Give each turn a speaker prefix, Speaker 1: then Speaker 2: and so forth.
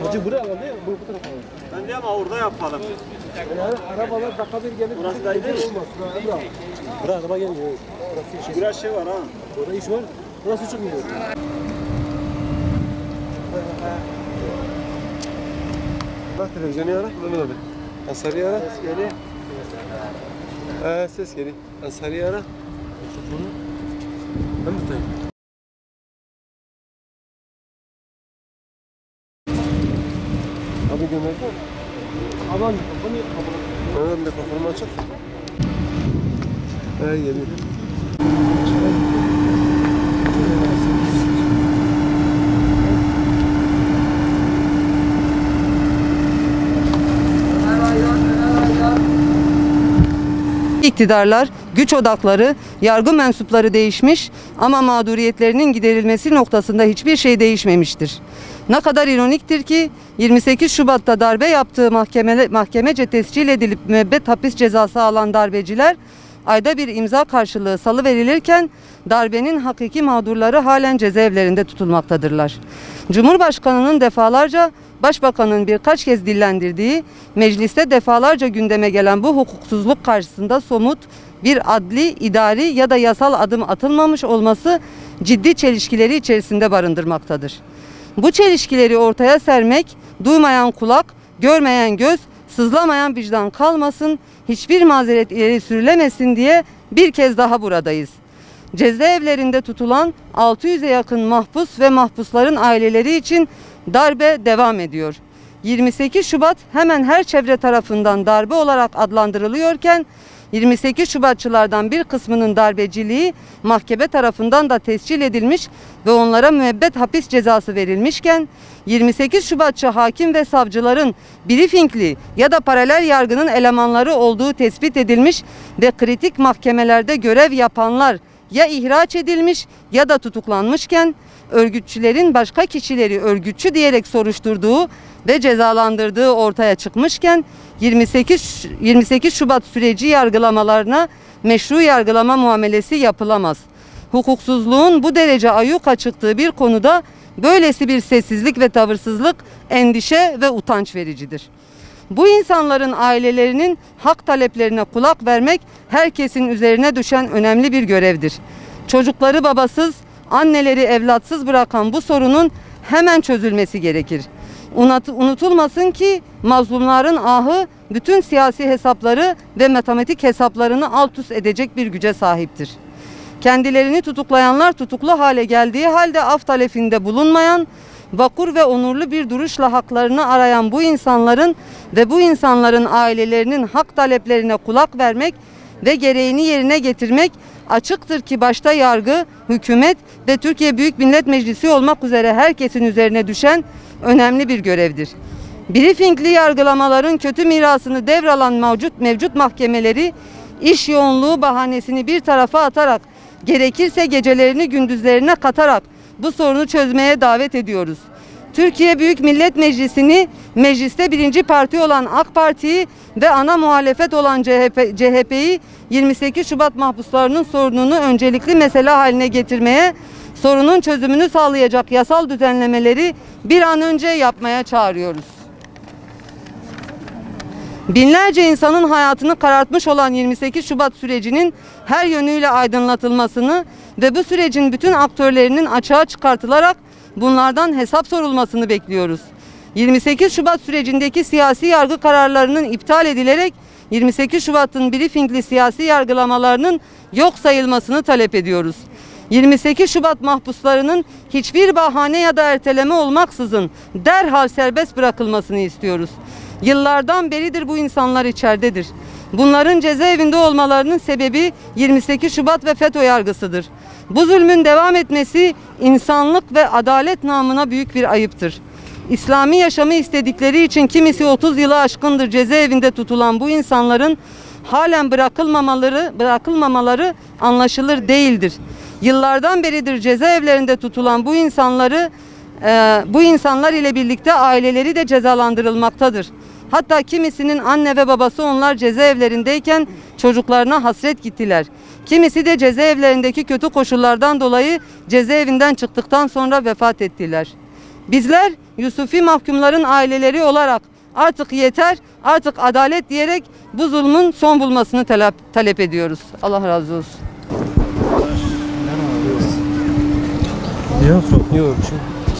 Speaker 1: Hacı buraya alalım değil mi? Bu tarafa alalım.
Speaker 2: Ben de ama orada yapalım.
Speaker 1: Yani arabalar dakika bir gelip
Speaker 2: burası da iyi değil.
Speaker 1: Olmaz. Buraya araba gelmiyor. Orası şey.
Speaker 2: Biraz şey var ha.
Speaker 1: Orada iş var. Burası çıkmıyor. Bak televizyonu ara. Mehmet abi. Ansari'yi ara.
Speaker 2: Ses geliyor.
Speaker 1: Ses geliyor. Ansari'yi ara. Ben buradayım. Abi gömerken. Aman bunu kapatalım. Ben de kafamı açık. Geliyor.
Speaker 3: İktidarlar, güç odakları, yargı mensupları değişmiş ama mağduriyetlerinin giderilmesi noktasında hiçbir şey değişmemiştir. Ne kadar ironiktir ki 28 Şubat'ta darbe yaptığı mahkemece tescil edilip müebbet hapis cezası alan darbeciler ayda bir imza karşılığı salıverilirken darbenin hakiki mağdurları halen cezaevlerinde tutulmaktadırlar. Cumhurbaşkanının defalarca, Başbakanın birkaç kez dillendirdiği, mecliste defalarca gündeme gelen bu hukuksuzluk karşısında somut bir adli, idari ya da yasal adım atılmamış olması ciddi çelişkileri içerisinde barındırmaktadır. Bu çelişkileri ortaya sermek, duymayan kulak, görmeyen göz, sızlamayan vicdan kalmasın, hiçbir mazeret ileri sürülemesin diye bir kez daha buradayız. Cezaevlerinde tutulan 600'e yakın mahpus ve mahpusların aileleri için darbe devam ediyor. 28 Şubat hemen her çevre tarafından darbe olarak adlandırılıyorken 28 Şubatçılardan bir kısmının darbeciliği mahkeme tarafından da tescil edilmiş ve onlara müebbet hapis cezası verilmişken 28 Şubatçı hakim ve savcıların briefingli ya da paralel yargının elemanları olduğu tespit edilmiş ve kritik mahkemelerde görev yapanlar ya ihraç edilmiş ya da tutuklanmışken örgütçülerin başka kişileri örgütçü diyerek soruşturduğu ve cezalandırdığı ortaya çıkmışken 28 Şubat süreci yargılamalarına meşru yargılama muamelesi yapılamaz. Hukuksuzluğun bu derece ayyuka çıktığı bir konuda böylesi bir sessizlik ve tavırsızlık endişe ve utanç vericidir. Bu insanların ailelerinin hak taleplerine kulak vermek herkesin üzerine düşen önemli bir görevdir. Çocukları babasız, anneleri evlatsız bırakan bu sorunun hemen çözülmesi gerekir. Unutulmasın ki mazlumların ahı bütün siyasi hesapları ve matematik hesaplarını alt üst edecek bir güce sahiptir. Kendilerini tutuklayanlar tutuklu hale geldiği halde af talebinde bulunmayan, vakur ve onurlu bir duruşla haklarını arayan bu insanların ve bu insanların ailelerinin hak taleplerine kulak vermek ve gereğini yerine getirmek açıktır ki başta yargı, hükümet ve Türkiye Büyük Millet Meclisi olmak üzere herkesin üzerine düşen önemli bir görevdir. Briefingli yargılamaların kötü mirasını devralan mevcut mahkemeleri iş yoğunluğu bahanesini bir tarafa atarak, gerekirse gecelerini gündüzlerine katarak bu sorunu çözmeye davet ediyoruz. Türkiye Büyük Millet Meclisi'ni, mecliste birinci parti olan AK Parti'yi ve ana muhalefet olan CHP'yi 28 Şubat mahpuslarının sorununu öncelikli mesele haline getirmeye, sorunun çözümünü sağlayacak yasal düzenlemeleri bir an önce yapmaya çağırıyoruz. Binlerce insanın hayatını karartmış olan 28 Şubat sürecinin her yönüyle aydınlatılmasını ve bu sürecin bütün aktörlerinin açığa çıkartılarak bunlardan hesap sorulmasını bekliyoruz. 28 Şubat sürecindeki siyasi yargı kararlarının iptal edilerek 28 Şubat'ın briefingli siyasi yargılamalarının yok sayılmasını talep ediyoruz. 28 Şubat mahpuslarının hiçbir bahane ya da erteleme olmaksızın derhal serbest bırakılmasını istiyoruz. Yıllardan beridir bu insanlar içeridedir. Bunların cezaevinde olmalarının sebebi 28 Şubat ve FETÖ yargısıdır. Bu zulmün devam etmesi insanlık ve adalet namına büyük bir ayıptır. İslami yaşamı istedikleri için kimisi 30 yılı aşkındır cezaevinde tutulan bu insanların halen bırakılmamaları anlaşılır değildir. Yıllardan beridir cezaevlerinde tutulan bu insanlar ile birlikte aileleri de cezalandırılmaktadır. Hatta kimisinin anne ve babası onlar cezaevlerindeyken çocuklarına hasret gittiler. Kimisi de cezaevlerindeki kötü koşullardan dolayı cezaevinden çıktıktan sonra vefat ettiler. Bizler Yusufi mahkumların aileleri olarak artık yeter, artık adalet diyerek bu zulmün son bulmasını talep ediyoruz. Allah razı olsun.
Speaker 1: Yok, yok.